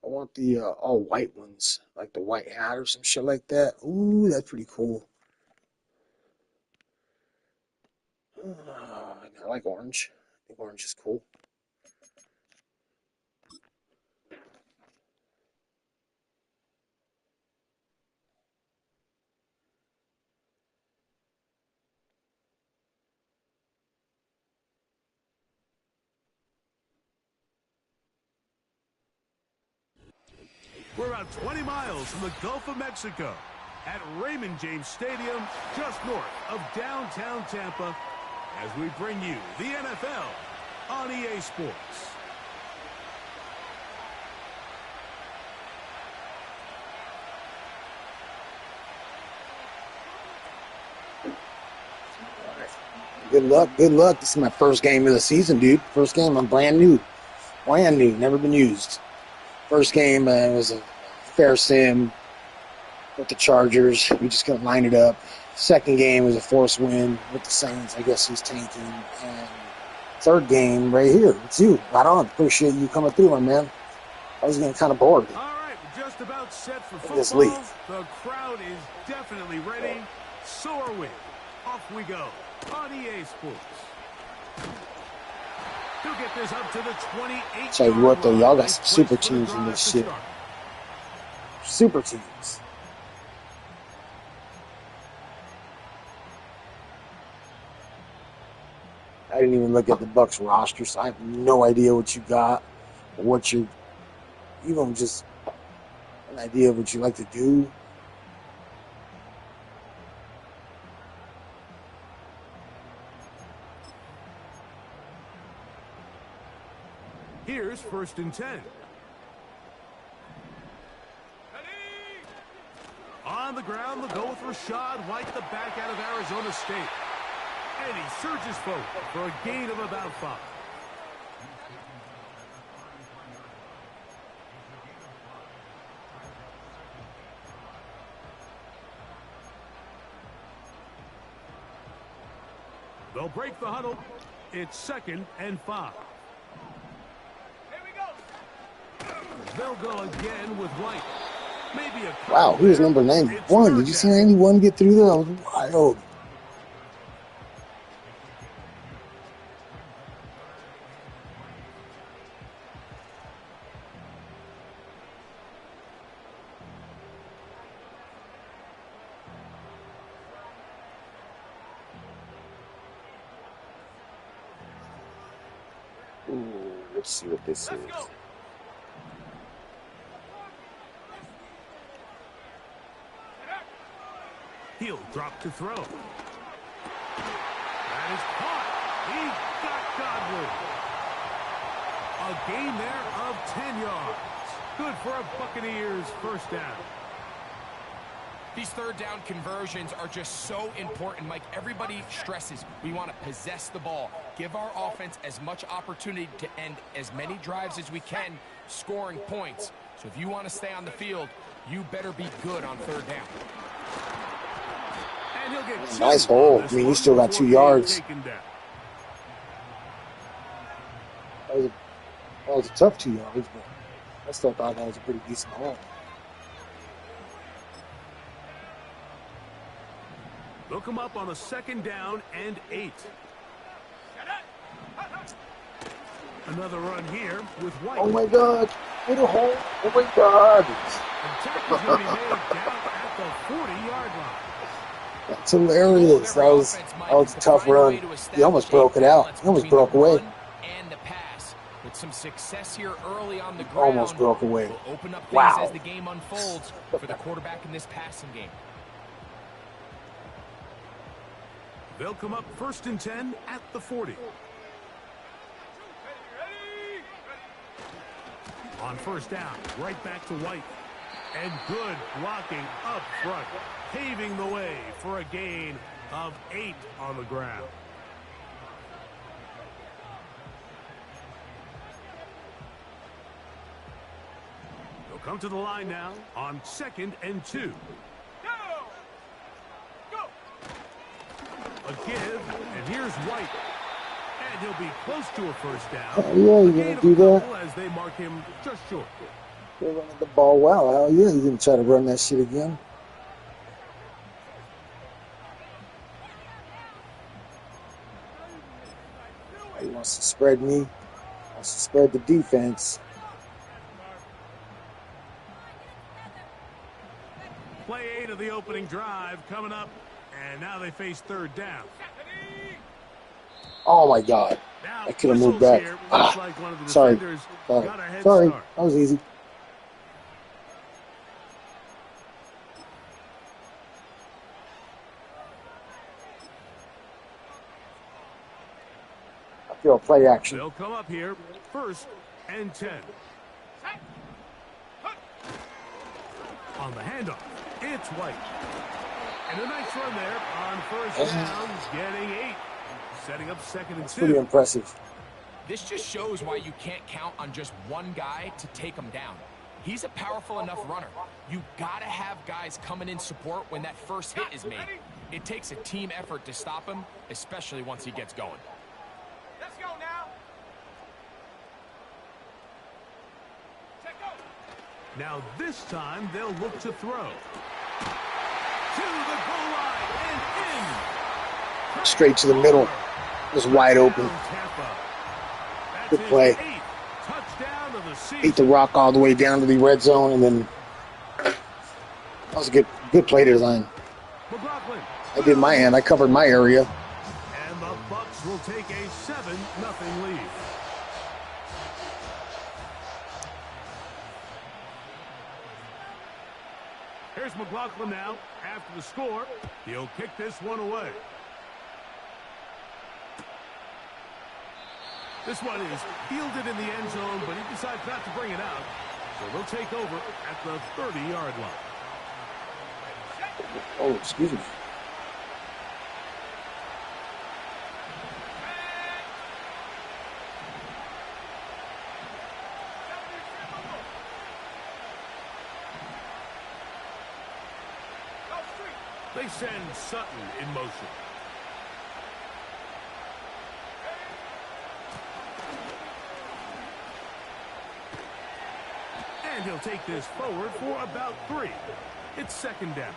I want the all white ones, like the white hat or some shit like that. Ooh, that's pretty cool. I like orange. I think orange is cool. We're about 20 miles from the Gulf of Mexico at Raymond James Stadium, just north of downtown Tampa, as we bring you the NFL on EA Sports. Good luck, good luck. This is my first game of the season, dude. First game, I'm brand new, never been used. First game was a fair sim with the Chargers. We just couldn't line it up. Second game was a forced win with the Saints. I guess he's tanking. And third game right here, it's you. Right on. Appreciate you coming through, my man. I was getting kind of bored. All right, just about set for football. Just leave. The crowd is definitely ready. So are we. Off we go on EA Sports. He'll get this up to the 28. Tell you what, though, y'all got some super teams in this shit. Super teams. I didn't even look at the Bucks roster, so I have no idea what you got, or what you even just an idea of what you like to do. Here's 1st and 10. On the ground, they'll go with Rashad White, the back out of Arizona State. And he surges forward for a gain of about 5. They'll break the huddle. It's 2nd and 5. They'll go again with White. Maybe a wow, who's number 91? Did you see 91 get through there? That was wild. Ooh, let's see what this is. He'll drop to throw. That is caught. He got Godwin. A gain there of 10 yards. Good for a Buccaneers first down. These third down conversions are just so important, Mike. Everybody stresses we want to possess the ball, give our offense as much opportunity to end as many drives as we can, scoring points. So if you want to stay on the field, you better be good on third down. Nice hole. I mean, you still got 2 yards. That was a tough 2 yards, but I still thought that was a pretty decent hole. They'll come up on a 2nd down and 8. Another run here with White. Oh my God! Little hole! Oh my God! Attack is going to be made down at the 40-yard line. That's hilarious. That was a tough run. He almost broke it out. He almost broke away. And the pass with some success here early on the ground. Almost broke away. Will open up things wow. As the game unfolds for the quarterback in this passing game. They'll come up 1st and 10 at the 40. On 1st down, right back to White. And good blocking up front, paving the way for a gain of 8 on the ground. They'll come to the line now on 2nd and 2. A give, and here's White. And he'll be close to a first down. Yeah, you gonna do that? As they mark him just short. They're running the ball well. Hell yeah, you can try to run that shit again. He wants to spread me. Wants to spread the defense. Play 8 of the opening drive coming up, and now they face third down. Oh my God! I could have moved back. Sorry. Sorry. That was easy. I feel play action. They'll come up here, 1st and 10. On the handoff, it's White. And a nice run there on 1st down, getting 8. Setting up 2nd and 2. That's pretty impressive. This just shows why you can't count on just one guy to take him down. He's a powerful enough runner. You gotta have guys coming in support when that first hit is made. It takes a team effort to stop him, especially once he gets going. Let's go now. Now this time they'll look to throw. To the goal line and in. Straight to the middle. It was wide open. Good play. Beat the rock all the way down to the red zone, and then that was a good play design. I did my end. I covered my area. And the Bucs will take a 7-0 lead. Here's McLaughlin now. After the score, he'll kick this one away. This one is fielded in the end zone, but he decides not to bring it out. So they'll take over at the 30-yard line. Oh, excuse me. They send Sutton in motion. And he'll take this forward for about 3. It's 2nd down.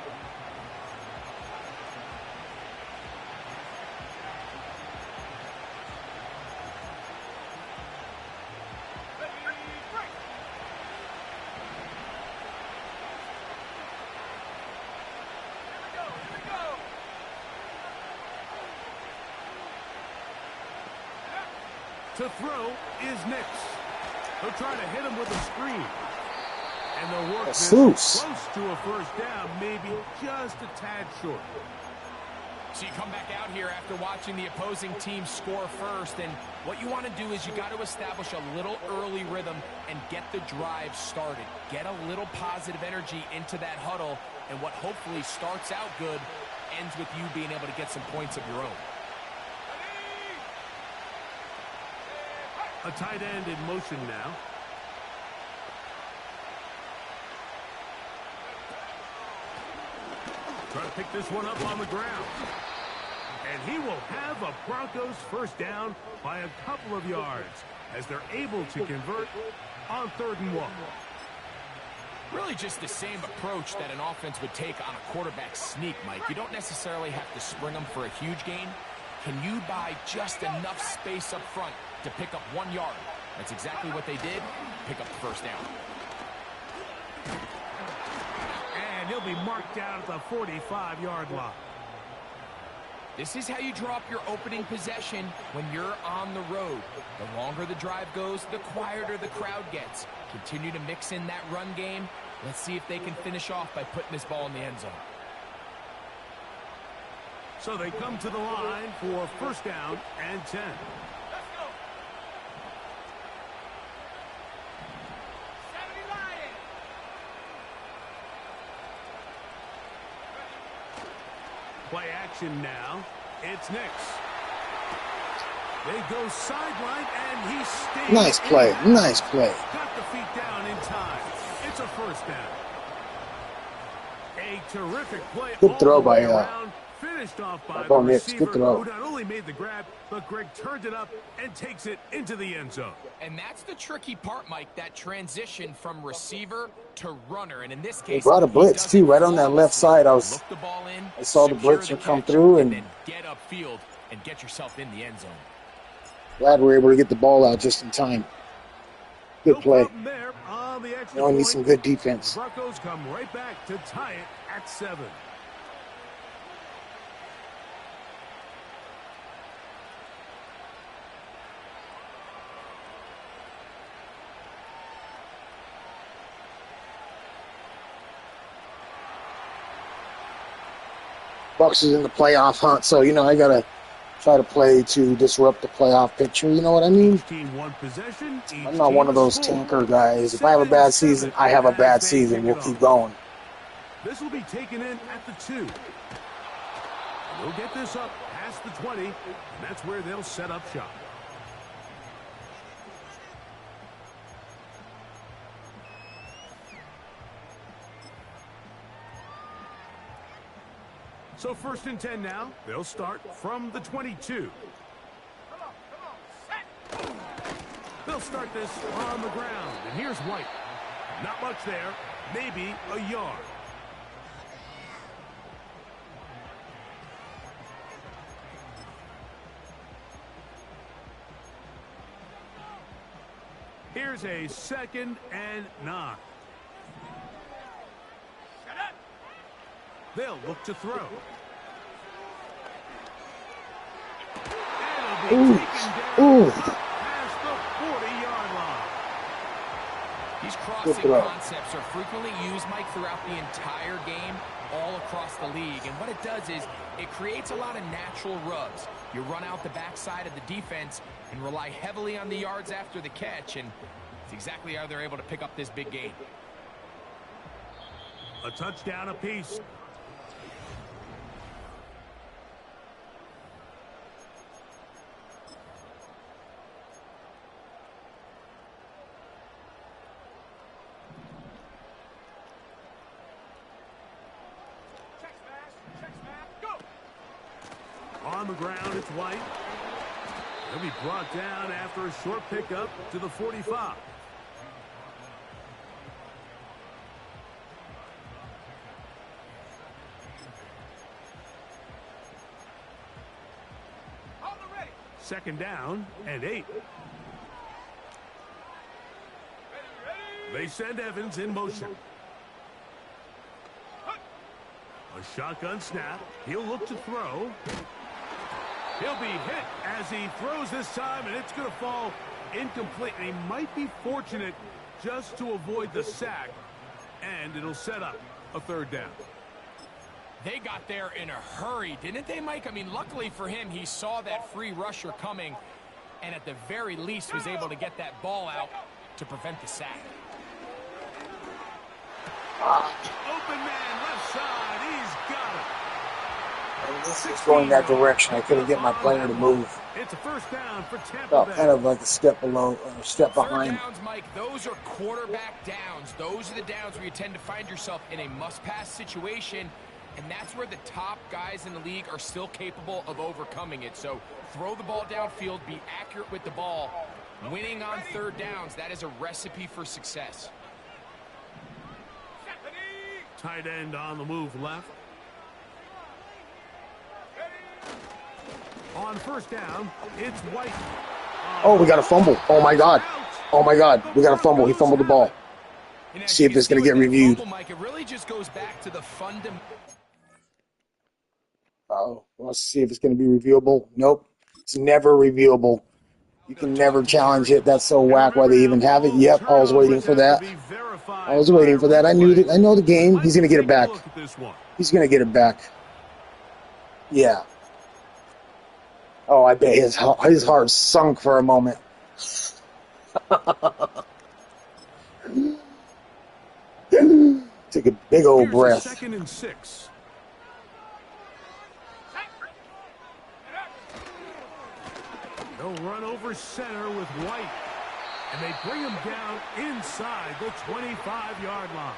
To throw is Nix. They'll try to hit him with a screen. And they'll work this close to a 1st down, maybe just a tad short. So you come back out here after watching the opposing team score first, and what you want to do is you got to establish a little early rhythm and get the drive started. Get a little positive energy into that huddle, and what hopefully starts out good ends with you being able to get some points of your own. A tight end in motion now. Try to pick this one up on the ground. And he will have a Broncos 1st down by a couple of yards as they're able to convert on 3rd and 1. Really just the same approach that an offense would take on a quarterback sneak, Mike. You don't necessarily have to spring them for a huge gain. Can you buy just enough space up front to pick up 1 yard? That's exactly what they did. Pick up the 1st down. And he'll be marked down at the 45-yard line. This is how you draw up your opening possession when you're on the road. The longer the drive goes, the quieter the crowd gets. Continue to mix in that run game. Let's see if they can finish off by putting this ball in the end zone. So they come to the line for 1st down and 10. Play action now. It's Nix. They go sideline, and he stays. Nice play. Nice play. Got the feet down in time. It's a 1st down. A terrific play. Good throw by Finished off by the Ball Nix, good receiver, throw. who not only made the grab, but Greg turned it up and takes it into the end zone. And that's the tricky part, Mike, that transition from receiver to runner. And in this They case, brought a blitz too, right on that left side. I Look the ball in, saw the blitzer come through, and then get upfield and get yourself in the end zone. glad we're able to get the ball out just in time. Good No play. problem there on the extra You only need point. some good defense. Broncos come right back to tie it at 7. Bucks is in the playoff hunt, so I gotta try to play to disrupt the playoff picture. You know what I mean? Each team one possession. Each I'm not one of those team tanker guys. If I have a bad season, I have a bad season. We'll keep going. This will be taken in at the 2. They'll get this up past the 20, and that's where they'll set up shop. So 1st and 10 now. They'll start from the 22. They'll start this on the ground. And here's White. Not much there. Maybe a yard. Here's a 2nd and 9. They'll look to throw. And it'll be taken down past the 40-yard line. These crossing concepts are frequently used, Mike, throughout the entire game, all across the league. And what it does is it creates a lot of natural rubs. You run out the backside of the defense and rely heavily on the yards after the catch, and it's exactly how they're able to pick up this big gain. A touchdown apiece. On the ground, it's White. He'll be brought down after a short pickup to the 45. Second down and 8. They send Evans in motion. A shotgun snap. He'll look to throw. He'll be hit as he throws this time, and it's going to fall incomplete. And he might be fortunate just to avoid the sack, and it'll set up a 3rd down. They got there in a hurry, didn't they, Mike? I mean, luckily for him, he saw that free rusher coming, and at the very least was able to get that ball out to prevent the sack. Open man, left side. He's got it. And this is going that direction. I couldn't get my player to move. It's a 1st down for Tampa Felt Bay. kind of like a step below, or a step behind. 3rd downs, Mike, those are quarterback downs. Those are the downs where you tend to find yourself in a must-pass situation, and that's where the top guys in the league are still capable of overcoming it. So throw the ball downfield, be accurate with the ball. Winning on 3rd downs, that is a recipe for success. Tight end on the move left. On 1st down, it's White. Oh, we got a fumble. Oh, my God. Oh, my God. We got a fumble. He fumbled the ball. See if it's going to get reviewed. Fumble, Mike, it really just goes back to the fundamental. Oh, let's see if it's going to be reviewable. Nope. It's never reviewable. You can never challenge it. That's so whack why they even have it. Yep, I was waiting for that. I was waiting for that. I knew that. I know the game. He's going to get it back. He's going to get it back. Yeah. Oh, I bet his heart sunk for a moment. Take a big old breath. 2nd and 6. They'll run over center with White, and they bring him down inside the 25-yard line.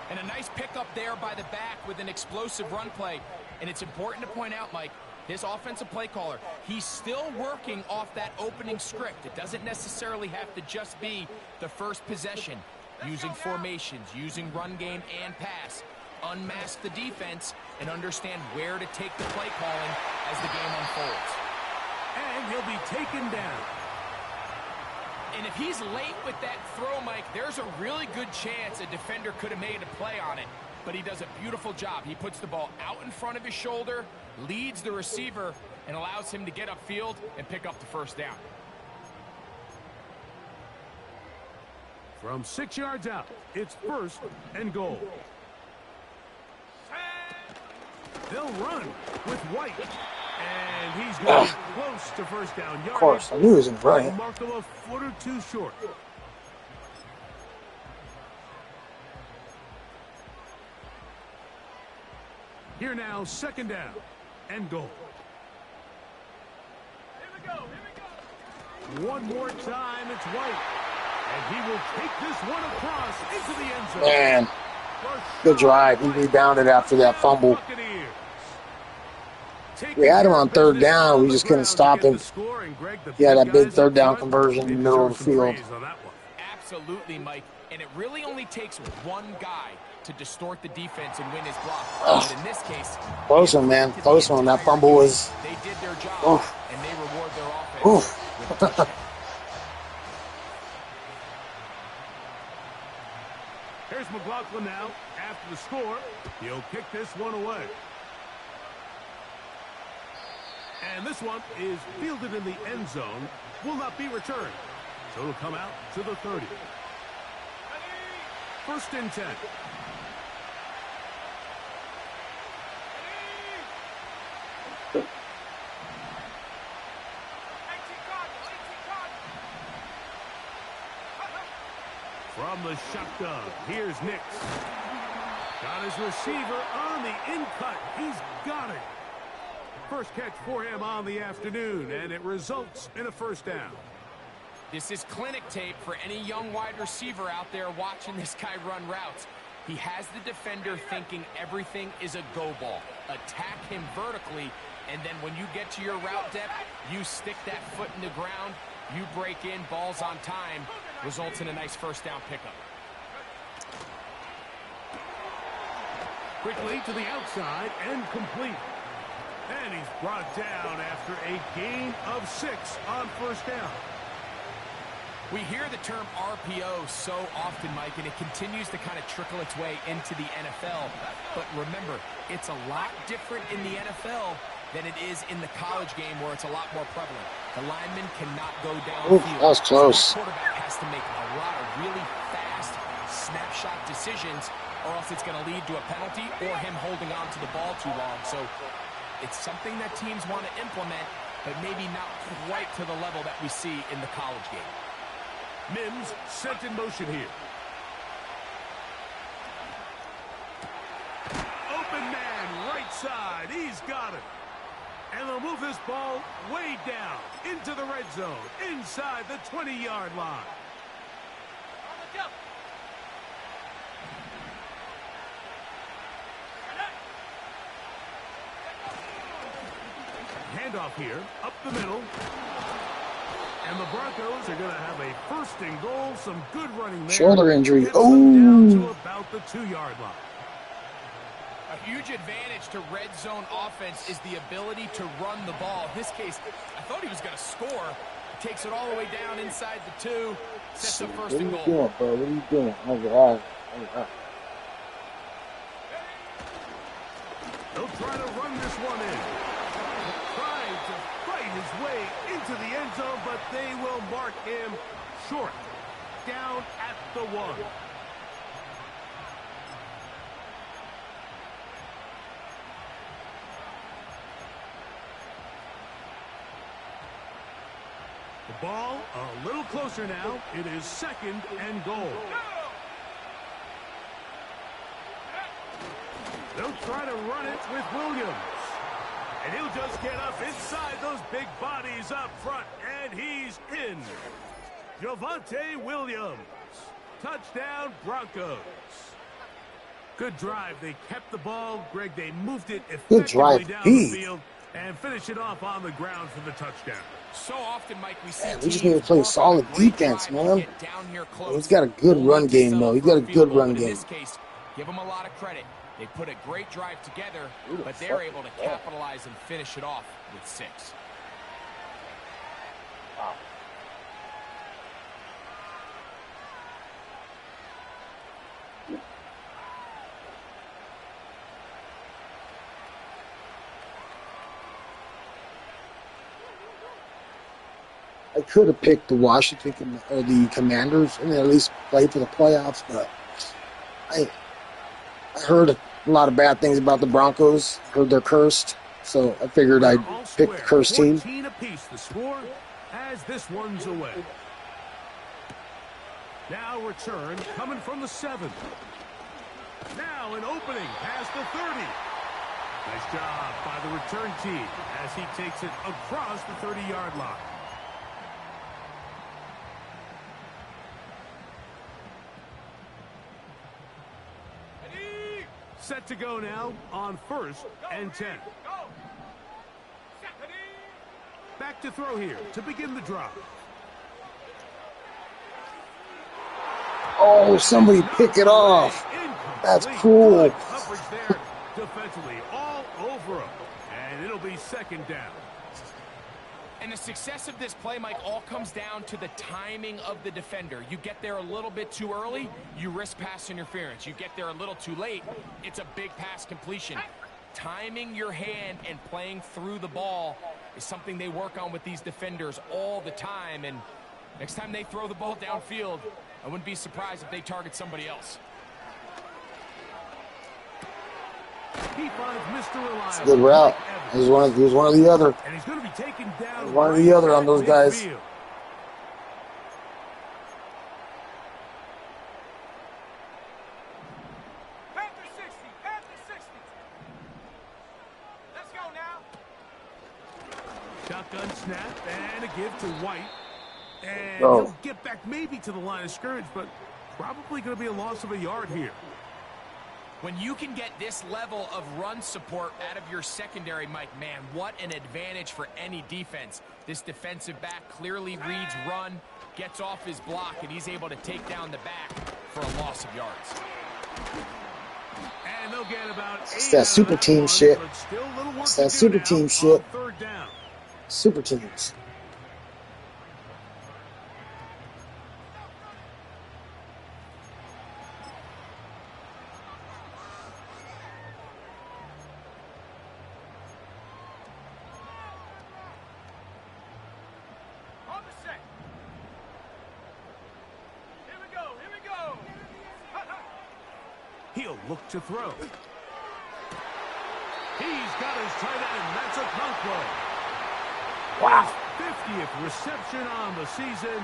And a nice pickup there by the back with an explosive run play. And it's important to point out, Mike, his offensive play caller, he's still working off that opening script. It doesn't necessarily have to just be the first possession. Using formations, using run game and pass. Unmask the defense and understand where to take the play calling as the game unfolds. And he'll be taken down. And if he's late with that throw, Mike, there's a really good chance a defender could have made a play on it. But he does a beautiful job. He puts the ball out in front of his shoulder, leads the receiver, and allows him to get upfield and pick up the first down. From 6 yards out, it's 1st and goal. They'll run with White. And he's going close to first down yardage. Of course, I knew he was in front. He'll mark him a foot or two short. Here now, 2nd down and goal. Here we go, here we go. One more time, it's White. And he will take this one across into the end zone. Man, good drive. He rebounded after that fumble. We had him on 3rd down. We just couldn't stop him. He had that big 3rd down conversion in the middle of the field. Absolutely, Mike. And it really only takes one guy to distort the defense and win his block. But in this case, close one, man. Close one. That fumble was. They did their job, and they reward their offense with a touchdown. Here's McLaughlin now. After the score, he'll kick this one away. And this one is fielded in the end zone. Will not be returned. So it'll come out to the 30. 1st and 10. From the shotgun, here's Nix. Got his receiver on the in-cut. He's got it. First catch for him on the afternoon, and it results in a 1st down. This is clinic tape for any young wide receiver out there watching this guy run routes. He has the defender thinking everything is a go ball. Attack him vertically, and then when you get to your route depth, you stick that foot in the ground, you break in, balls on time, results in a nice 1st down pickup. Quickly to the outside and complete. And he's brought down after a gain of 6 on 1st down. We hear the term RPO so often, Mike, and it continues to kind of trickle its way into the NFL. But remember, it's a lot different in the NFL than it is in the college game where it's a lot more prevalent. The lineman cannot go downfield. That was close. So the quarterback has to make a lot of really fast snapshot decisions, or else it's going to lead to a penalty or him holding on to the ball too long. So it's something that teams want to implement, but maybe not quite to the level that we see in the college game. Mims set in motion here. Open man, right side. He's got it. And they'll move this ball way down into the red zone, inside the 20-yard line. Handoff here, up the middle. And the Broncos are going to have a 1st and goal. Some good running there. Shoulder injury. Down to about the 2-yard line. A huge advantage to red zone offense is the ability to run the ball. In this case, I thought he was going to score. Takes it all the way down inside the 2. Sets up 1st and goal. What are you doing, bro? What are you doing? Oh, God. Oh, God. They'll try to run this one in. Trying to fight his way into the end zone, but they will mark him short. Down at the 1. The ball a little closer now. It is 2nd and goal. They'll try to run it with Williams. And he'll just get up inside those big bodies up front. And he's in. Javonte Williams. Touchdown, Broncos. Good drive. They kept the ball. Greg, they moved it Good effectively drive, down Pete. the field and finished it off on the ground for the touchdown. So often, Mike, we see We just need to teams play work on a solid great defense, drive to man. get down here close, He's got a good only run to game, settle though. He's for got a a field good goal. run But in game. this case, give them a lot of credit. They put a great drive together, but they're able to capitalize and finish it off with 6. I could have picked the Washington or the Commanders and at least play for the playoffs, but I heard a lot of bad things about the Broncos. Heard they're cursed, so I figured I'd pick the cursed team. 14 apiece the score as this one's away. Now return coming from the 7. Now an opening past the 30. Nice job by the return team as he takes it across the 30-yard line. Set to go now on 1st and 10. Back to throw here to begin the drive. Oh, somebody pick it off. That's cool. Coverage there defensively all over him. And it'll be 2nd down. And the success of this play, Mike, all comes down to the timing of the defender. You get there a little bit too early, you risk pass interference. You get there a little too late, it's a big pass completion. Timing your hand and playing through the ball is something they work on with these defenders all the time. And next time they throw the ball downfield, I wouldn't be surprised if they target somebody else. He finds Mr. Reliable. It's a good route. He was one of the other. And he's going to be taken down. One or the other on those guys. Midfield. Panther 60, Panther 60. Let's go now. Shotgun snap and a give to White. And Oh. he'll get back maybe to the line of scrimmage, but probably going to be a loss of a yard here. When you can get this level of run support out of your secondary, Mike, man, what an advantage for any defense. This defensive back clearly reads run, gets off his block, and he's able to take down the back for a loss of yards. And they'll get about 8 It's that out of super that team one, shit. but still a little work It's to that do super now team on shit. 3rd down. Super teams. On the set. Here we go, here we go. He'll look to throw. He's got his tight end. That's a Conquo. Wow. 50th reception on the season,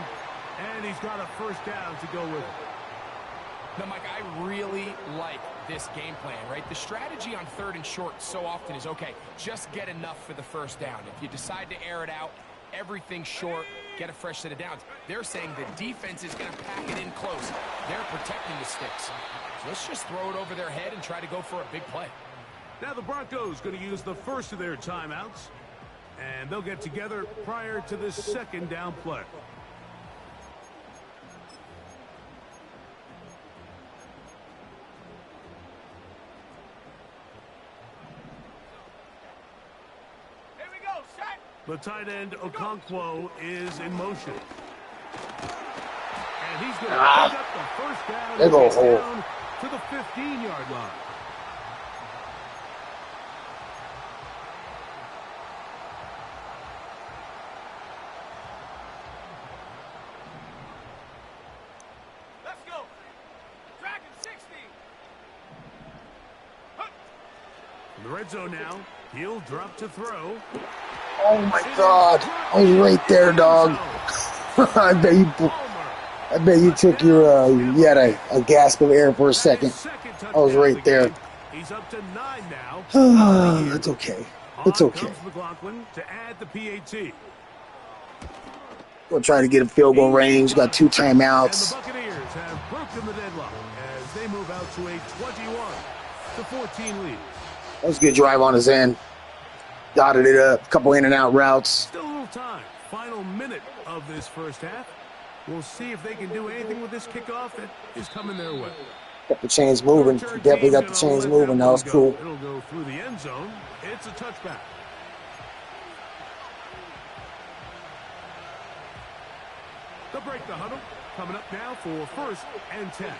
and he's got a 1st down to go with it. Now, Mike, I really like this game plan, right? The strategy on 3rd and short so often is, okay, just get enough for the 1st down. If you decide to air it out, everything short, get a fresh set of downs. They're saying the defense is going to pack it in close. They're protecting the sticks. So let's just throw it over their head and try to go for a big play. Now the Broncos going to use the first of their timeouts, and they'll get together prior to this 2nd down play. Here we go, set. The tight end, Okonkwo, is in motion. And he's going to pick up the 1st down. Big ol' and get hole. down to the 15-yard line. Let's go. Dragon 60. In the red zone now, he'll drop to throw. Oh my God. I was right there, dog. I bet you took your, you had a gasp of air for a second. I was right there. He's up to 9 now. That's okay. It's okay. Comes McLaughlin to add the PAT. We'll try to get a field goal range. Got 2 And the timeouts. Buccaneers have broken the deadlock as as they move out to a 21-14 lead. That was a good drive on his end. Dotted it up, a couple in and out routes. Still a little time. Final minute of this first half. We'll see if they can do anything with this kickoff that is coming their way. Got the chains moving. Definitely got the chains moving. That was cool. It'll go through the end zone. It's a touchback. They'll break the huddle. Coming up now for 1st and 10. 60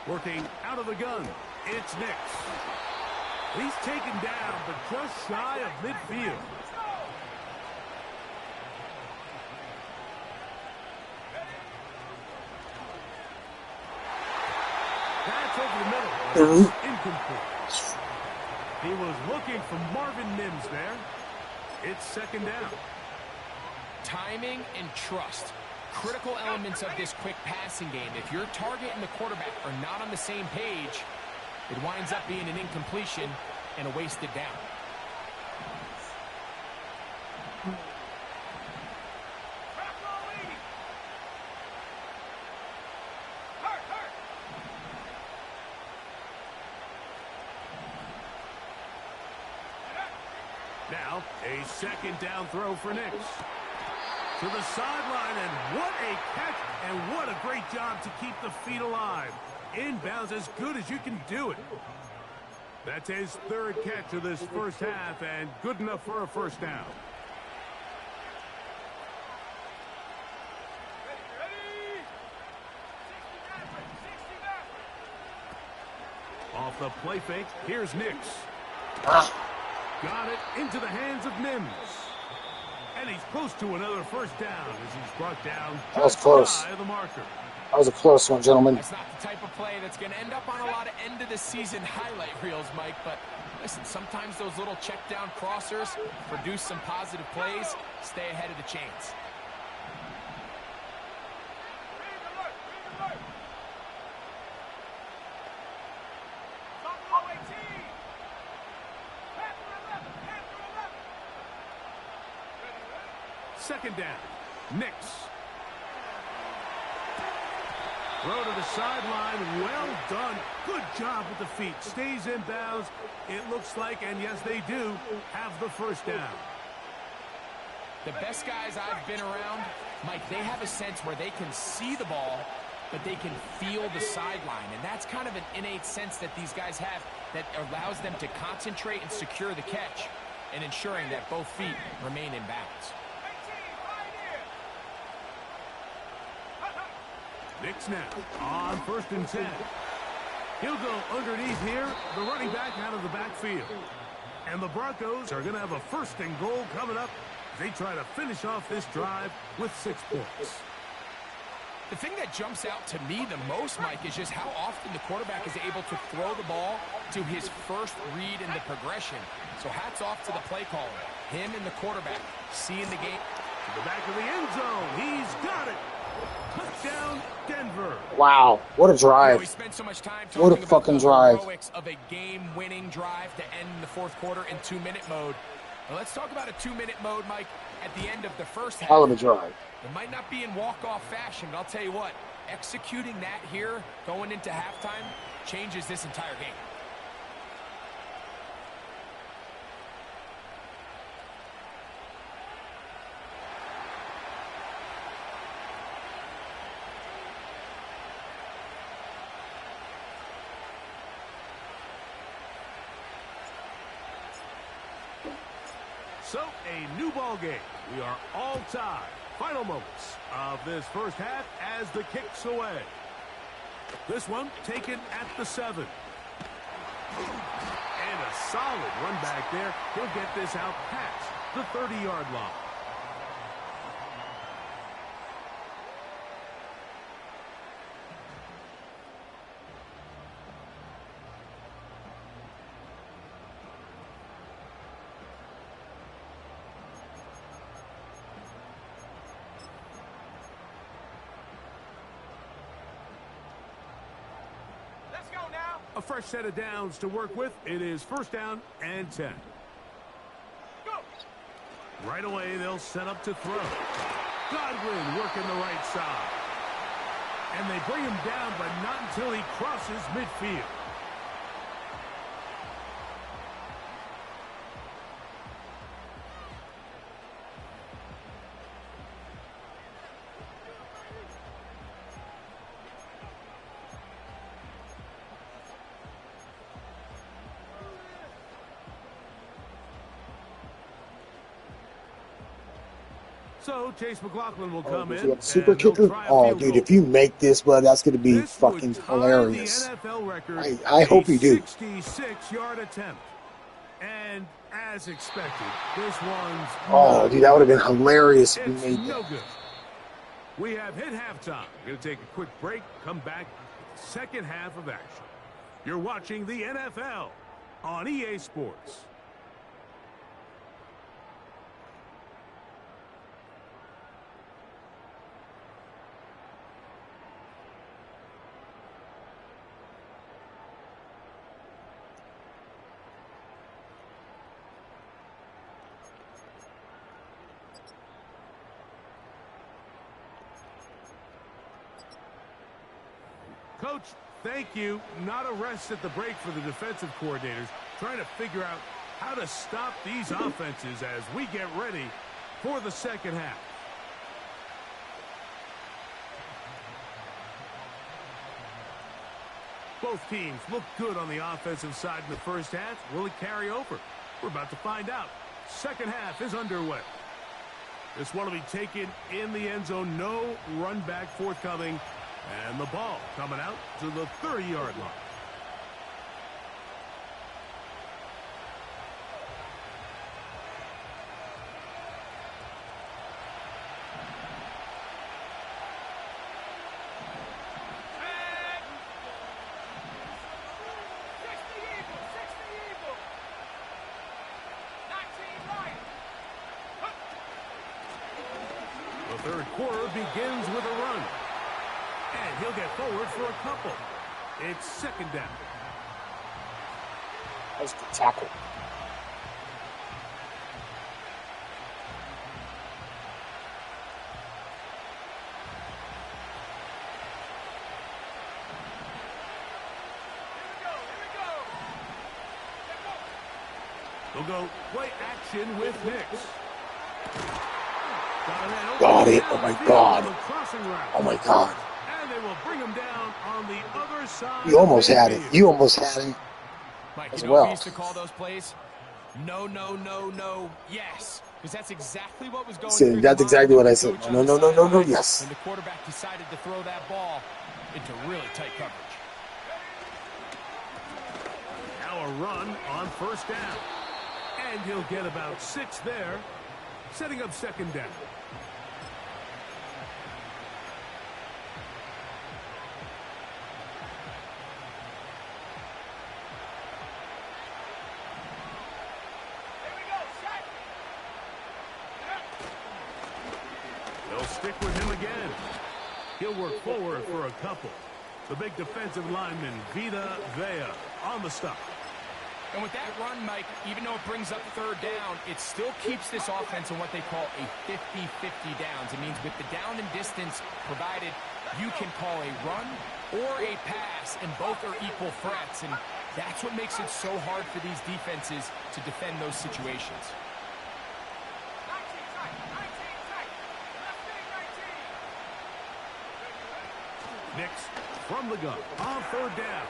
Working out of the gun, it's Nix. He's taken down, but just shy of midfield. That's over the middle. It's incomplete. He was looking for Marvin Mims there. It's 2nd down. Timing and trust. Critical elements of this quick passing game. If your target and the quarterback are not on the same page, it winds up being an incompletion and a wasted down. Now, a 2nd down throw for Nix. To the sideline, and what a catch, and what a great job to keep the feet alive. Inbounds as good as you can do it. That's his 3rd catch of this first half, and good enough for a 1st down. Off the play fake, here's Nix. Got it into the hands of Mims. And he's close to another 1st down as he's brought down. That was close. The marker. That was a close one, gentlemen. That's not the type of play that's going to end up on a lot of end-of-the-season highlight reels, Mike. But listen, sometimes those little check-down crossers produce some positive plays. Stay ahead of the chains. Second down. Nix. Throw to the sideline. Well done. Good job with the feet. Stays in bounds. It looks like, and yes, they do, have the 1st down. The best guys I've been around, Mike, they have a sense where they can see the ball, but they can feel the sideline. And that's kind of an innate sense that these guys have that allows them to concentrate and secure the catch and ensuring that both feet remain in bounds. Nix now on 1st and 10. He'll go underneath here, the running back out of the backfield. And the Broncos are going to have a 1st and goal coming up. They try to finish off this drive with 6 points. The thing that jumps out to me the most, Mike, is just how often the quarterback is able to throw the ball to his first read in the progression. So hats off to the play caller. Him and the quarterback seeing the game. To the back of the end zone. He's got it. Touchdown, Denver. Wow, what a drive. You know, we spent so much time What a talking fucking about the drive. heroics of a game-winning drive to end the 4th quarter in 2-minute mode. Now let's talk about a 2-minute mode, Mike, at the end of the first half. Hell of a drive. It might not be in walk-off fashion, but I'll tell you what, executing that here going into halftime changes this entire game. So, a new ball game. We are all tied. Final moments of this first half as the kick's away. This one taken at the 7. And a solid run back there. He'll get this out past the 30-yard line. A fresh set of downs to work with. It is first down and 10. Go. Right away, they'll set up to throw. Godwin working the right side. And they bring him down, but not until he crosses midfield. So Chase McLaughlin will come in. You have a super and he'll kicker? try a Oh, field dude, goal. if you make this, bud, that's going to be This would fucking tie hilarious. the NFL record, I hope you do. 66-yard attempt. And as expected, this one's Oh, dude, that would have been hilarious if you it's made no that. good. We have hit halftime. We're going to take a quick break, come back, second half of action. You're watching the NFL on EA Sports. Coach, thank you. Not a rest at the break for the defensive coordinators, trying to figure out how to stop these offenses as we get ready for the second half. Both teams look good on the offensive side in the first half. Will it carry over? We're about to find out. Second half is underway. This one will be taken in the end zone. No run back forthcoming. And the ball coming out to the 30-yard line. The third quarter begins with a run. And he'll get forward for a couple. It's second down. That's the tackle. They'll go play action with Nix. Got it. Oh, my God. Oh, my God. And they will bring him down on the other side. You almost had it. You almost had it Mike, as you know what we well. used to call those plays? No, no, no, no, yes. Because that's exactly what was going See, through that's the exactly mind what I of the said. coach No, on the no, no, no, no, sideline yes. When the quarterback decided to throw that ball into really tight coverage. Now a run on first down. And he'll get about 6 there, setting up second down. They'll stick with him again. He'll work forward for a couple. The big defensive lineman, Vita Vea, on the stop. And with that run, Mike, even though it brings up third down, it still keeps this offense in what they call a 50-50 downs. It means with the down and distance provided, you can call a run or a pass, and both are equal threats. And that's what makes it so hard for these defenses to defend those situations. Nix from the gun on third down.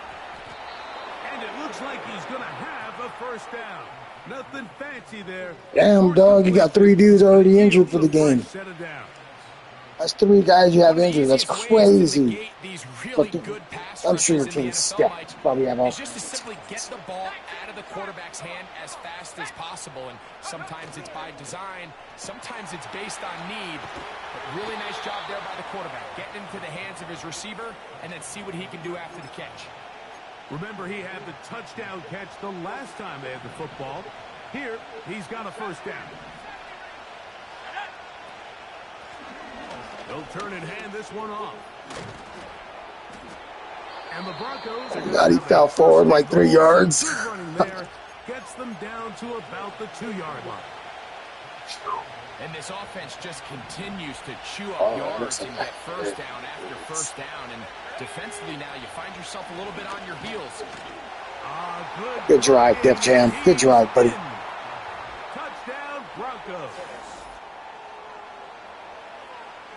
And it looks like he's going to have a first down. Nothing fancy there. Damn, dog, you got 3 dudes already injured for the game. That's 3 guys you have injured. That's crazy. But I'm sure your team's stacked. Probably have all. It's just to simply get the ball out of the quarterback's hand as fast as possible. And sometimes it's by design. Sometimes it's based on need. But really nice job there by the quarterback. Getting into the hands of his receiver and then see what he can do after the catch. Remember, he had the touchdown catch the last time they had the football. Here, he's got a first down. They'll turn and hand this one off. And the Broncos Oh, God, he fell forward like 3 yards. Running there gets them down to about the 2-yard line. And this offense just continues to chew up yards and get first down after first down. And defensively now, you find yourself a little bit on your heels. Good drive, Def Jam. Good drive, buddy. Touchdown, Broncos.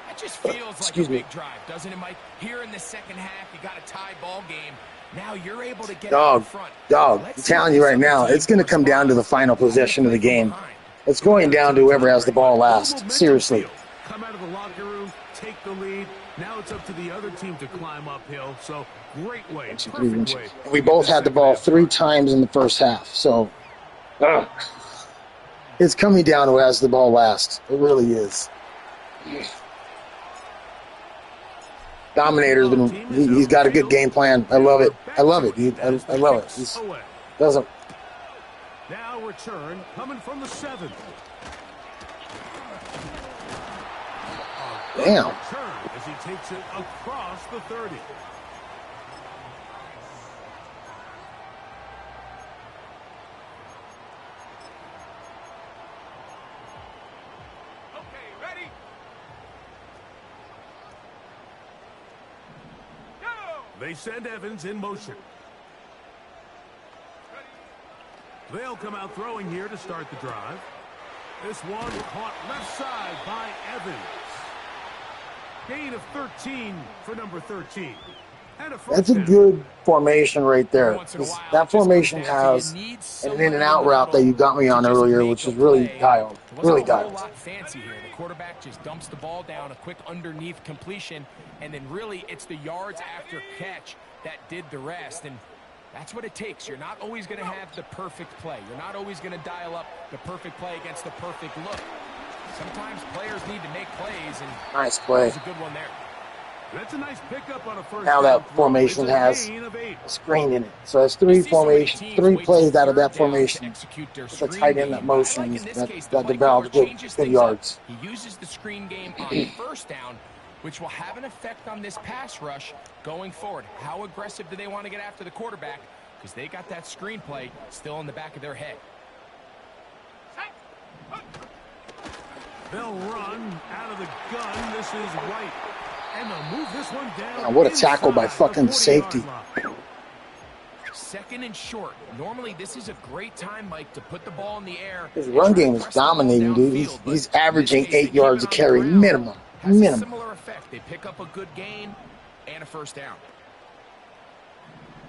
It just feels like a big drive, doesn't it, Mike? Here in the second half, you got a tie ball game. Now you're able to get out in front. I'm telling you right now, it's going to come down to the final possession of the game. It's going down to whoever has the ball last. Seriously. Come out of the locker room, take the lead. Now it's up to the other team to climb uphill. So great way, perfect way. We both had the ball 3 times in the first half. So it's coming down to who has the ball last. It really is. Dominator's he's got a good game plan. I love it. I love it, dude. I love it. He doesn't. Now return coming from the 7. Damn. Return as he takes it across the 30. Okay, ready? Go! They send Evans in motion. They'll come out throwing here to start the drive. This one caught left side by Evans. Gain of 13 for number 13. And That's a good formation right there. That formation has an in and out route that you got me on earlier, which is really dialed. Really dialed. Fancy here. The quarterback just dumps the ball down, a quick underneath completion, and then really it's the yards after catch that did the rest. And that's what it takes. You're not always going to have the perfect play. You're not always going to dial up the perfect play against the perfect look. Sometimes players need to make plays, and nice play. That's a good one there. That's a nice pickup on a first. Now that formation has a screen in it. So that's 3 plays out of that formation. It's a tight end that motion that develops good yards. He uses the screen game on first down, which will have an effect on this pass rush going forward. How aggressive do they want to get after the quarterback? Because they got that screenplay still in the back of their head. They'll run out of the gun. This is White. And they'll move this one down. Oh, what a tackle by fucking safety. Second and short. Normally, this is a great time, Mike, to put the ball in the air. His run game is dominating, dude. He's averaging 8 yards a carry minimum. Similar effect. They pick up a good gain and a first down.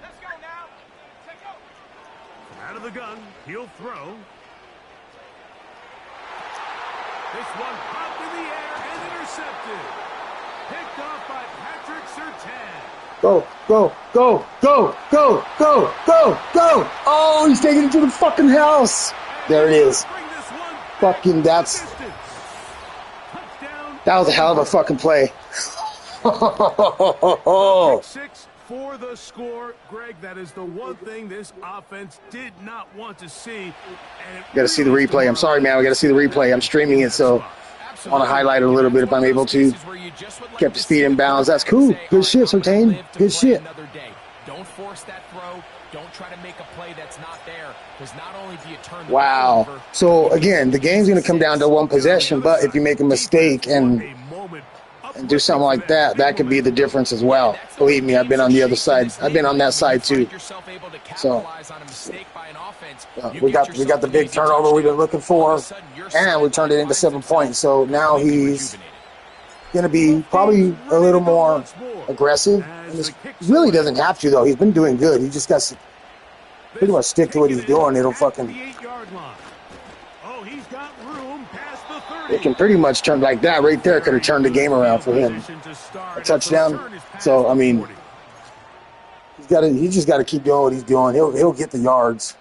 Let's go now. Let's go. Out of the gun, he'll throw. This one popped in the air and intercepted. Picked off by Patrick Surtain. Go, go, go, go, go, go, go, go. Oh, he's taking it to the fucking house. There it is. Fucking, that was a hell of a fucking play. Six for the score. Greg, that is the one thing this offense did not want to see. Got to see the replay. I'm sorry, man. We got to see the replay. I'm streaming it, so I want to highlight it a little bit if I'm able to. Kept the speed in bounds. That's cool. Good shit, Surtain. Good shit. Don't force that throw. Don't try to make a play that's not there. Because not only do you turn the wow. So again, the game's going to come down to one possession, but if you make a mistake and do something like that, that could be the difference as well. Believe me, I've been on the other side. I've been on that side too. So we got the big turnover we've been looking for, and we turned it into 7 points. So now he's going to be probably a little more aggressive. And this really doesn't have to, though. He's been doing good. He just got to pretty much stick to what he's doing. It'll fucking... It can pretty much turn like that right there. Could have turned the game around for him. A touchdown. So I mean, he just got to keep doing what he's doing. He'll get the yards.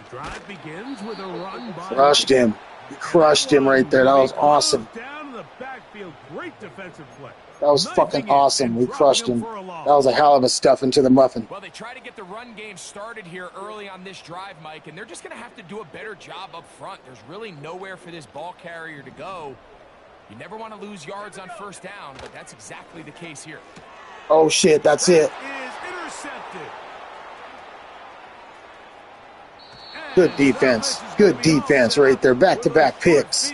The drive begins with a run by crushed him. He crushed him right there. That was awesome. Down in the backfield. Great Great defensive play. That was fucking awesome. We crushed him. That was a hell of a stuff into the muffin. Well, they try to get the run game started here early on this drive, Mike, and they're just going to have to do a better job up front. There's really nowhere for this ball carrier to go. You never want to lose yards on first down, but that's exactly the case here. Oh, shit, that's it. Is intercepted. Good defense. Good defense right there. Back-to-back picks.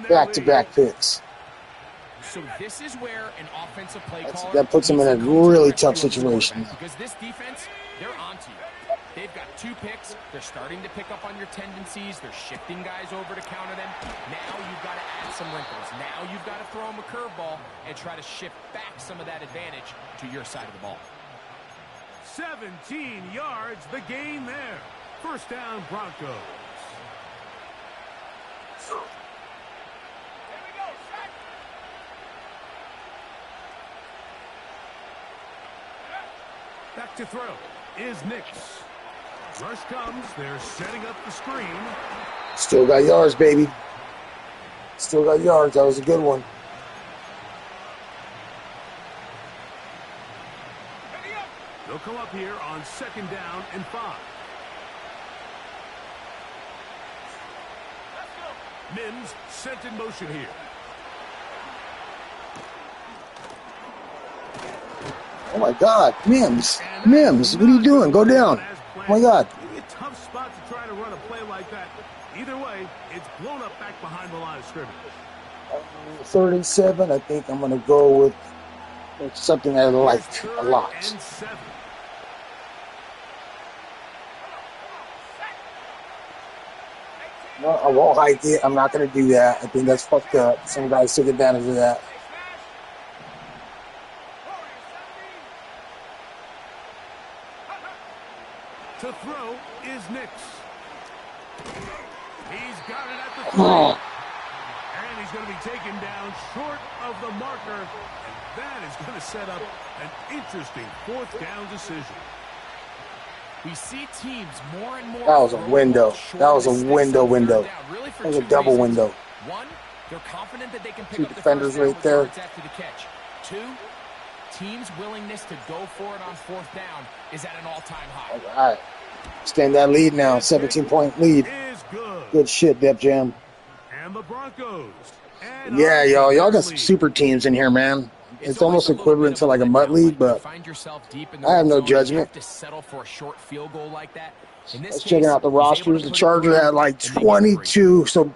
Back-to-back picks. So this is where an offensive play caller that puts them in a really tough situation. Because this defense, they're onto you. They've got 2 picks. They're starting to pick up on your tendencies. They're shifting guys over to counter them. Now you've got to add some wrinkles. Now you've got to throw them a curveball and try to shift back some of that advantage to your side of the ball. 17 yards, the gain there. First down, Broncos. Back to throw is Nix. Rush comes. They're setting up the screen. Still got yards, baby. Still got yards. That was a good one. They'll come up here on 2nd down and 5. Mims sent in motion here. Oh my God, Mims, what are you doing? Go down. Oh my God. A tough spot to try to run a play like that. Either way, it's blown up back behind the line of scrimmage. 3rd and 7. I think I'm going to go with something I liked a lot. No, I won't hike it. I'm not going to do that. I think that's fucked up. Some guys took advantage of that. To throw is Nix. He's got it at the 3. And he's going to be taken down short of the marker. And that is going to set up an interesting 4th down decision. We see teams more and more. That was a window. That was a window. That was a double window. 1, they're confident that they can pick 2 up the defenders right there. After the catch. 2, team's willingness to go for it on 4th down is at an all-time high. All right. Extend that lead now. 17-point lead. Good shit, Def Jam. And the Broncos. Yeah, y'all got some super teams in here, man. It's almost equivalent to like a MUT league, but I have no judgment. Let's check out the rosters. The Chargers had like 22, so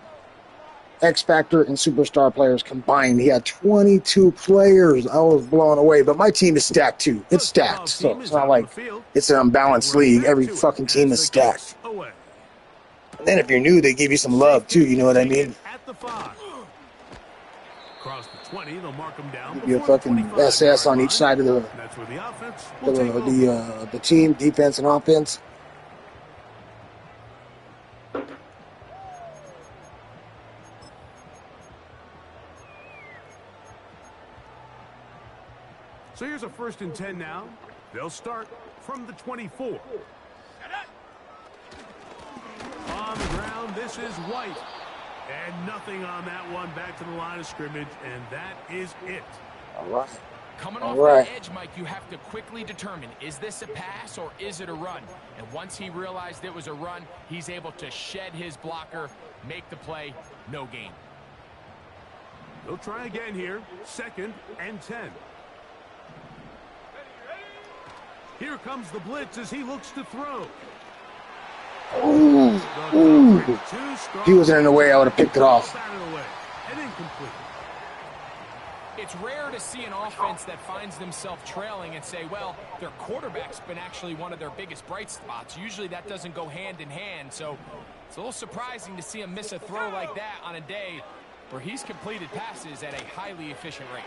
X Factor and superstar players combined. He had 22 players. I was blown away, but my team is stacked too. It's stacked, so it's not like it's an unbalanced league. Every fucking team is stacked. And then if you're new, they give you some love too. You know what I mean? Across the 20, they'll mark them down. Give you a fucking SS on each side of the team, defense and offense. So here's a 1st and 10 now. They'll start from the 24. On the ground, this is White. And nothing on that one. Back to the line of scrimmage, and that is it. All right. Coming off the edge, Mike, you have to quickly determine, is this a pass or is it a run? And once he realized it was a run, he's able to shed his blocker, make the play, no gain. They'll try again here. 2nd and 10. Here comes the blitz as he looks to throw. Ooh. If he wasn't in the way, I would have picked it off. It's rare to see an offense that finds themselves trailing and say, well, their quarterback's been actually one of their biggest bright spots. Usually that doesn't go hand in hand, so it's a little surprising to see him miss a throw like that on a day where he's completed passes at a highly efficient rate.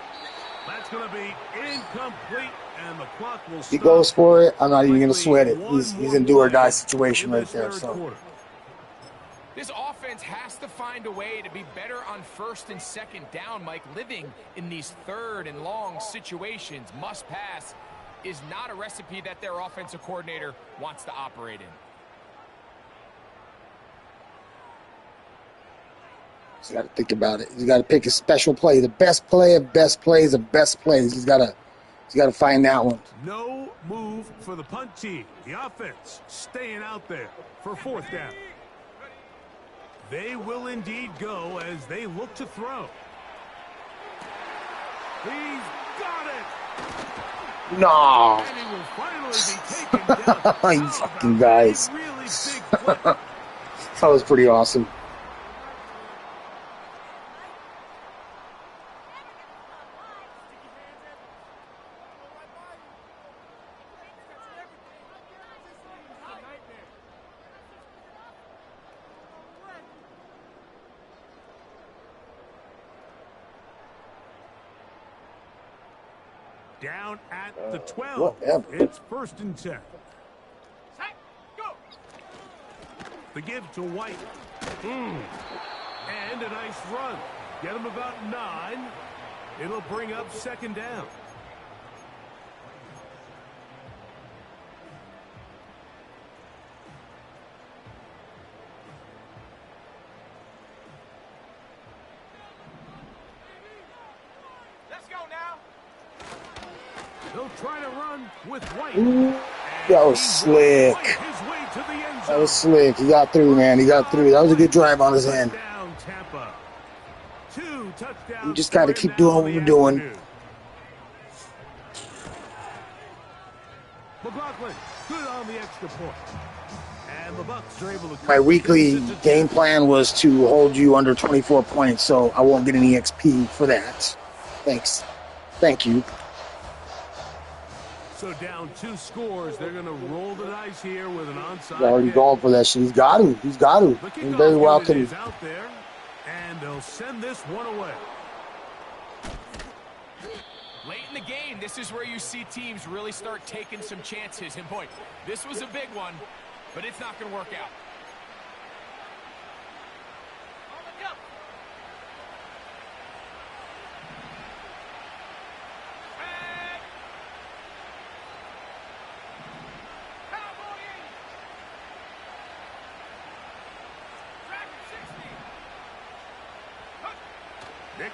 That's going to be incomplete, and the clock will stop. He goes for it. I'm not even going to sweat it. He's in do-or-die situation right there. So this offense has to find a way to be better on 1st and 2nd down, Mike. Living in these 3rd and long situations, must pass, is not a recipe that their offensive coordinator wants to operate in. He's got to think about it. He's got to pick a special play. The best play of best plays of best plays. He's got to find that one. No move for the punt team. The offense staying out there for 4th down. They will indeed go as they look to throw. He's got it. No. And he will finally be taken down. You fucking guys. Really big play. That was pretty awesome. Down at the 12. Whatever. It's 1st and 10. The give to White. And a nice run. Get him about 9. It'll bring up 2nd down. Let's go now. They'll try to run with White. Ooh, that was slick. That was slick. He got through, man. He got through. That was a good drive on his end. We just got to keep doing what we're doing. McLaughlin, good on the extra point. And the Bucks are able to. My weekly game plan was to hold you under 24 points, so I won't get any XP for that. Thanks. Thank you. So down 2 scores, they're going to roll the dice here with an onside. He's already gone for that shit. He's got to. He's got to. He very well can. Out there, and they'll send this one away. Late in the game, this is where you see teams really start taking some chances. And boy, this was a big one, but it's not going to work out. Nix,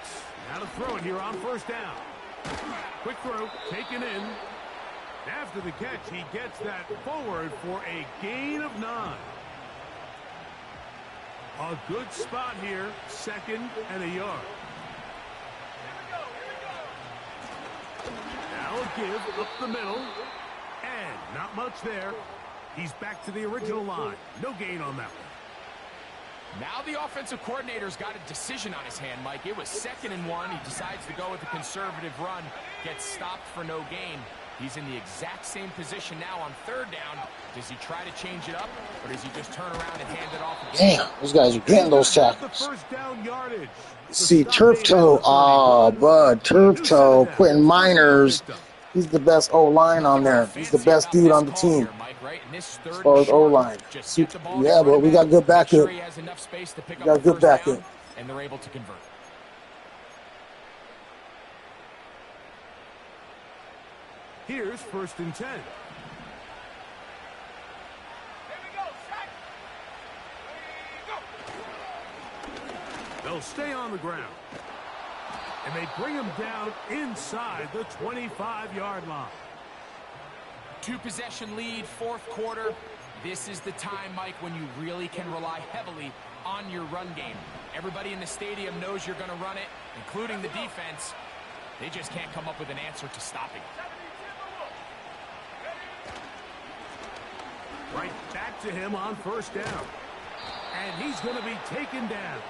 now to throw it here on 1st down. Quick throw, taken in. After the catch, he gets that forward for a gain of 9. A good spot here, 2nd and a yard. Now a give up the middle, and not much there. He's back to the original line. No gain on that one. Now the offensive coordinator's got a decision on his hand, Mike. It was 2nd and 1. He decides to go with a conservative run, gets stopped for no gain. He's in the exact same position now on 3rd down. Does he try to change it up, or does he just turn around and hand it off again? Damn, those guys are getting those tackles. The 1st down yardage. See, Turf Toe. Oh, bud, Turf Toe. Quentin Miners. He's the best O-line on there. He's the best dude on the team. As far as O-line. Yeah, but we got good backup. We got good backup. And they're able to convert. Here's 1st and 10. Here we go, Shaq. Ready, go. They'll stay on the ground. And they bring him down inside the 25-yard line. 2-possession lead, 4th quarter. This is the time, Mike, when you really can rely heavily on your run game. Everybody in the stadium knows you're going to run it, including the defense. They just can't come up with an answer to stopping. Right back to him on 1st down. And he's going to be taken down.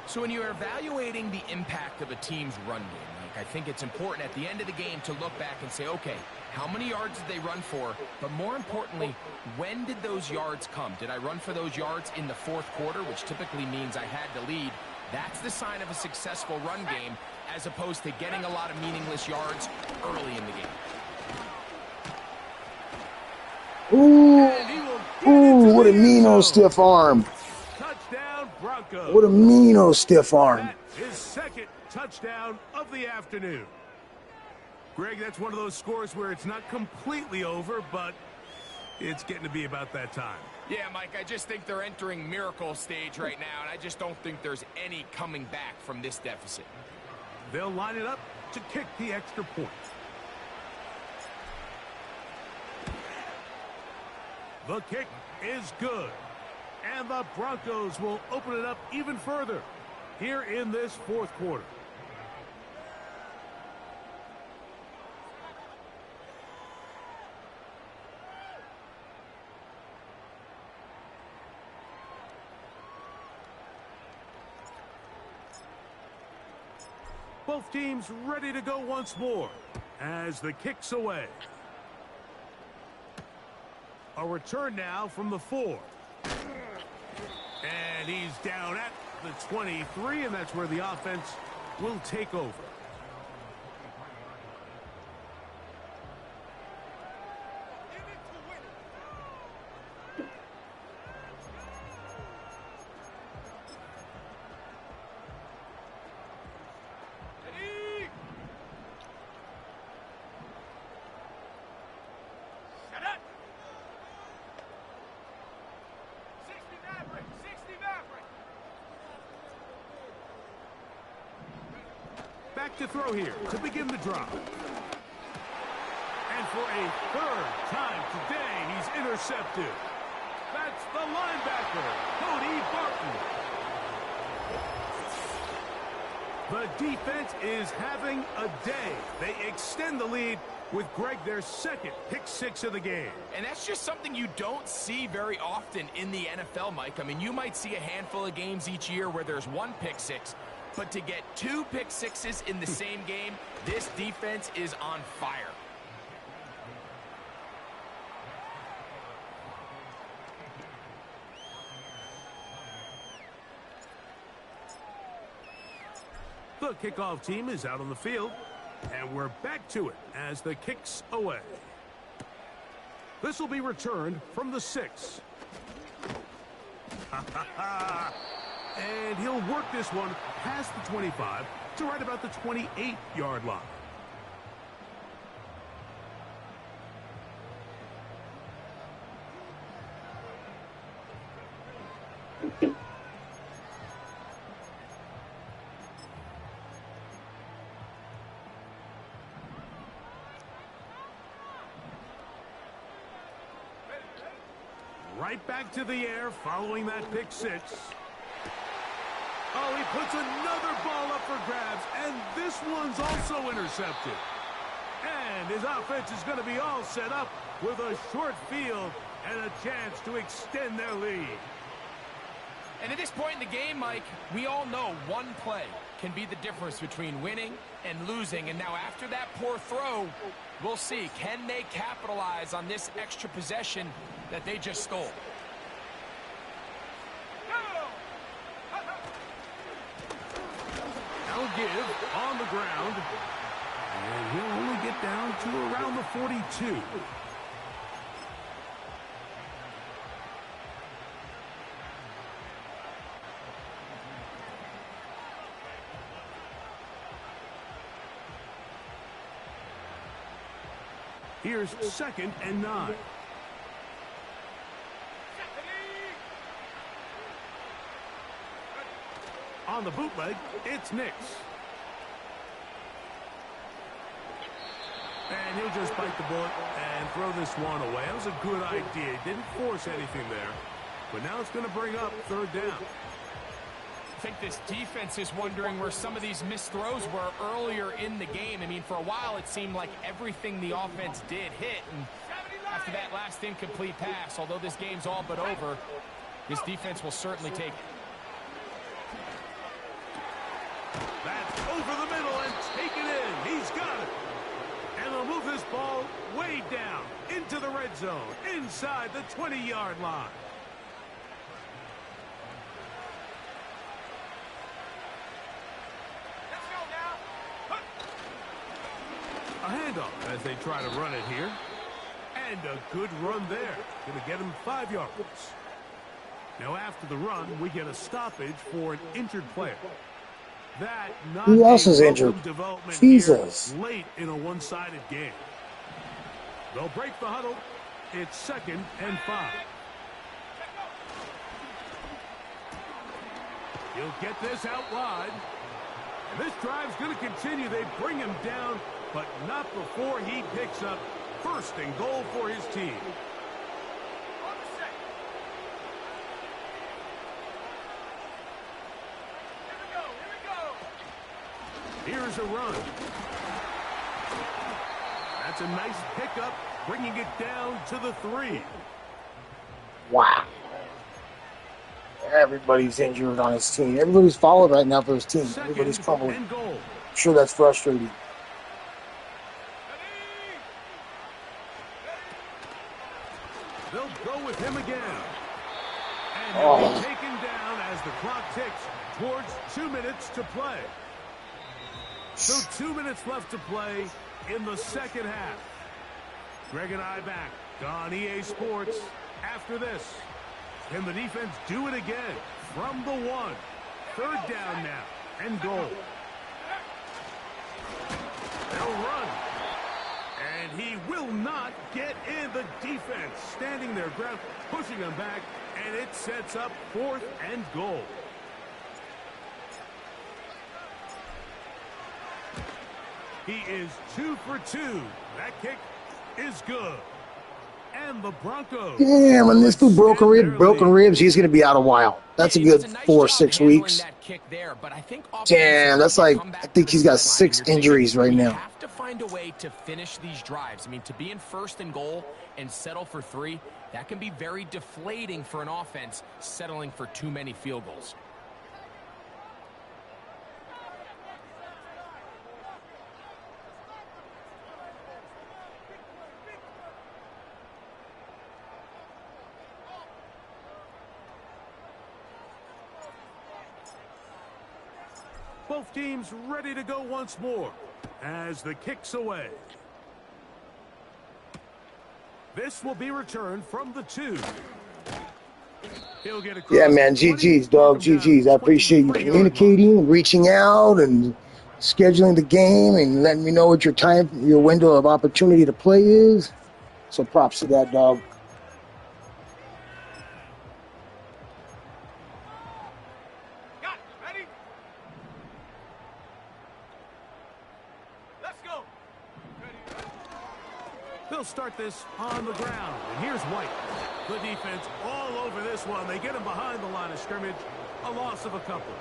So when you're evaluating the impact of a team's run game, Mike, I think it's important at the end of the game to look back and say, okay, how many yards did they run for? But more importantly, when did those yards come? Did I run for those yards in the 4th quarter, which typically means I had the lead? That's the sign of a successful run game, as opposed to getting a lot of meaningless yards early in the game. Ooh, what a mean-o stiff arm. Touchdown, Broncos. What a mean-o stiff arm. That is 2nd touchdown of the afternoon. Greg, that's one of those scores where it's not completely over, but it's getting to be about that time. Yeah, Mike, I just think they're entering miracle stage right now, and I just don't think there's any coming back from this deficit. They'll line it up to kick the extra point. The kick is good. And the Broncos will open it up even further here in this fourth quarter. Both teams ready to go once more as the kick's away. A return now from the 4. And he's down at the 23, and that's where the offense will take over. Back to throw here to begin the drive. And for a third time today, he's intercepted. That's the linebacker, Cody Barton. The defense is having a day. They extend the lead with Greg their second pick 6 of the game. And that's just something you don't see very often in the NFL, Mike. I mean, you might see a handful of games each year where there's 1 pick 6. But to get 2 pick 6s in the same game, this defense is on fire. The kickoff team is out on the field, and we're back to it as the kick's away. This will be returned from the 6. And he'll work this one past the 25 to right about the 28-yard line. Right back to the air following that pick 6. Oh, he puts another ball up for grabs, and this one's also intercepted. And his offense is going to be all set up with a short field and a chance to extend their lead. And at this point in the game, Mike, we all know one play can be the difference between winning and losing. And now after that poor throw, we'll see, can they capitalize on this extra possession that they just stole? They'll give on the ground, and he'll only get down to around the 42. Here's 2nd and 9. On the bootleg, it's Nix. And he'll just bite the bullet and throw this one away. That was a good idea. He didn't force anything there. But now it's going to bring up 3rd down. I think this defense is wondering where some of these missed throws were earlier in the game. I mean, for a while it seemed like everything the offense did hit. And after that last incomplete pass, although this game's all but over, this defense will certainly take it. That's over the middle and taken in. He's got it. And they'll move this ball way down into the red zone, inside the 20-yard line. Let's go now. A handoff as they try to run it here. And a good run there. Going to get him 5 yards. Now after the run, we get a stoppage for an injured player. That not Who else is a injured? development Jesus. here late in a one-sided game. They'll break the huddle. It's 2nd and 5. He'll get this out wide. And this drive's going to continue. They bring him down, but not before he picks up first and goal for his team. Here's a run. That's a nice pickup, bringing it down to the 3. Wow. Everybody's injured on his team. Everybody's fouled right now for his team. Everybody's crumbling. I'm sure that's frustrating. They'll go with him again. And he'll be taken down as the clock ticks towards 2 minutes to play. So 2 minutes left to play in the second half. Greg and I back on EA Sports after this. Can the defense do it again from the 1? Third down now and goal. They'll run. And he will not get in. The defense standing their ground, pushing them back, and it sets up 4th and goal. He is 2 for 2. That kick is good. And the Broncos. Yeah, when this dude broken ribs, he's going to be out a while. That's a good 4 or 6 weeks. Damn, that's like, I think he's got 6 injuries right now. You have to find a way to finish these drives. I mean, to be in 1st and goal and settle for 3, that can be very deflating for an offense settling for too many field goals. Both teams ready to go once more as the kick's away. This will be returned from the 2. He'll get across. Yeah, man, GG's, dog, GG's. I appreciate you communicating, reaching out, and scheduling the game, and letting me know what your window of opportunity to play is. So props to that, dog. They'll start this on the ground. And here's White. The defense all over this one. They get him behind the line of scrimmage. A loss of a couple.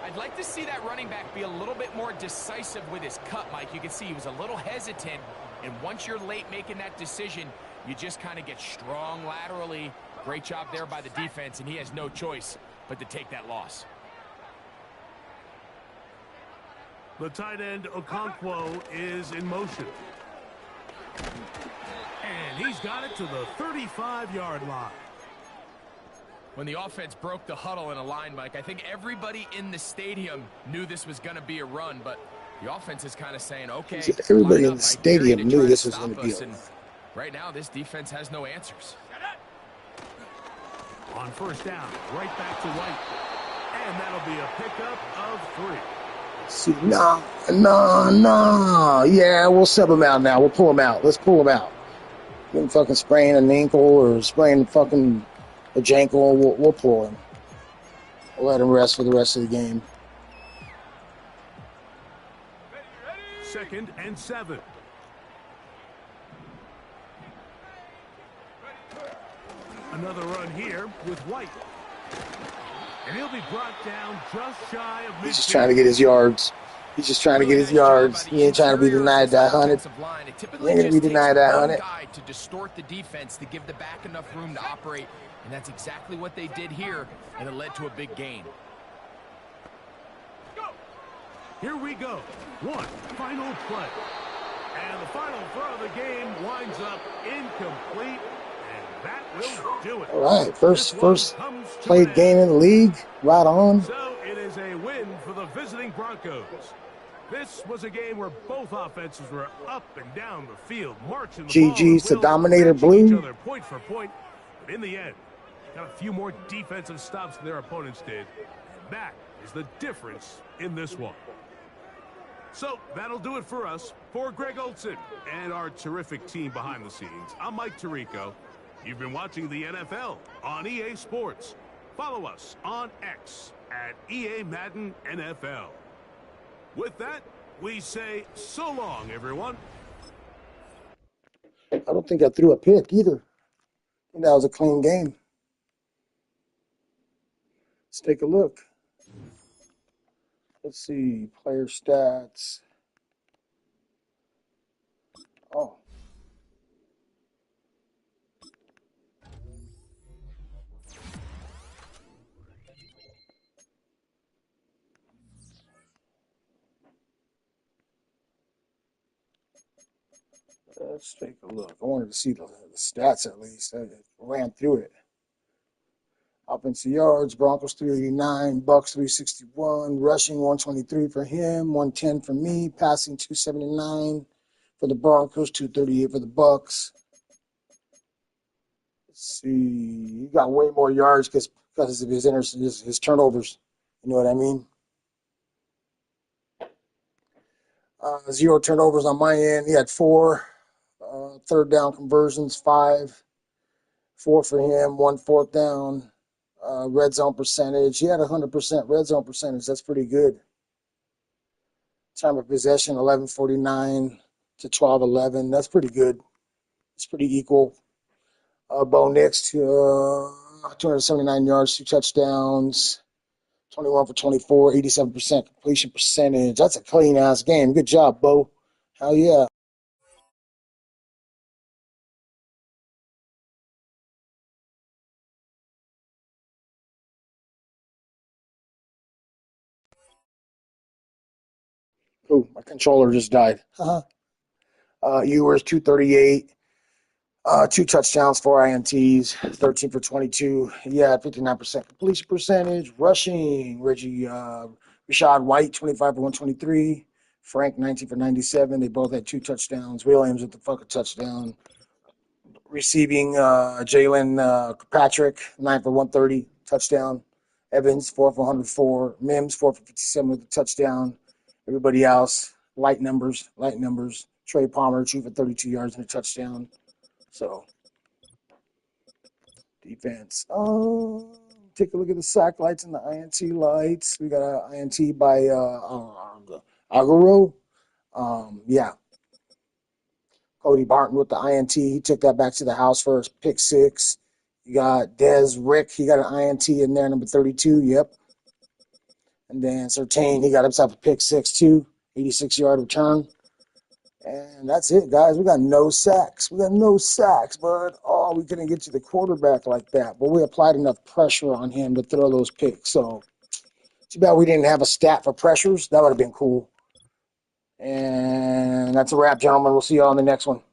I'd like to see that running back be a little bit more decisive with his cut, Mike. You can see he was a little hesitant. And once you're late making that decision, you just kind of get strong laterally. Great job there by the defense, and he has no choice but to take that loss. The tight end, Okonkwo, is in motion. And he's got it to the 35-yard line. When the offense broke the huddle in a line, Mike, I think everybody in the stadium knew this was going to be a run, but the offense is kind of saying, okay. Everybody in the stadium knew this was going to be a run. Right now, this defense has no answers. On first down, right back to White. And that'll be a pickup of 3. See, no. Yeah, we'll sub him out now. We'll pull him out. Let's pull him out. Give him fucking spraying an ankle or spraying fucking a jankle. We'll pull him. We'll let him rest for the rest of the game. 2nd and 7. Another run here with White. And he'll be brought down just shy of midfield. He's just trying to get his yards. He's just trying to get his yards. He ain't trying to be denied that 100. He ain't going to be denied that 100. To distort the defense, to give the back enough room to operate. And that's exactly what they did here, and it led to a big gain. Here we go. One final play. And the final throw of the game winds up incomplete. That will do it. All right, first played game in the league. Right on. So it is a win for the visiting Broncos. This was a game where both offenses were up and down the field, marching the GG's to dominatoeblue. each other point for point. But in the end, got a few more defensive stops than their opponents did. That is the difference in this one. So that'll do it for us. For Greg Olson and our terrific team behind the scenes, I'm Mike Tirico. You've been watching the NFL on EA Sports. Follow us on X at EA Madden NFL. With that, we say so long, everyone. I don't think I threw a pick either. I think that was a clean game. Let's take a look. Let's see, player stats. Oh. Let's take a look. I wanted to see the stats at least. I ran through it. Offensive yards, Broncos 389, Bucks 361, rushing 123 for him, 110 for me, passing 279 for the Broncos, 238 for the Bucks. Let's see, he got way more yards because of his turnovers. You know what I mean? 0 turnovers on my end. He had 4 third down conversions, 5, 4 for him, 1 fourth down. Red zone percentage. He had 100% red zone percentage. That's pretty good. Time of possession, 11:49 to 12:11. That's pretty good. It's pretty equal. Bo Nix to 279 yards, 2 touchdowns, 21 for 24, 87% completion percentage. That's a clean-ass game. Good job, Bo. Hell yeah. Ooh, my controller just died. Ewers, 238. 2 touchdowns, 4 INTs, 13 for 22. Yeah, 59% completion percentage. Rushing, Rashad White, 25 for 123. Frank, 19 for 97. They both had 2 touchdowns. Williams with the fucking touchdown. Receiving, Jalen Patrick, 9 for 130, touchdown. Evans, 4 for 104. Mims, 4 for 57 with a touchdown. Everybody else, light numbers. Trey Palmer, 2 for 32 yards and a touchdown. So, defense. Take a look at the sack lights and the INT lights. We got an INT by Aguro. Yeah. Cody Barton with the INT. He took that back to the house for his pick 6. You got Dez Rick. He got an INT in there, number 32. Yep. And then Surtain, he got himself a pick 6 too. 86-yard return. And that's it, guys. We got no sacks. But we couldn't get to the quarterback like that. But we applied enough pressure on him to throw those picks. So, too bad we didn't have a stat for pressures. That would have been cool. And that's a wrap, gentlemen. We'll see you all on the next one.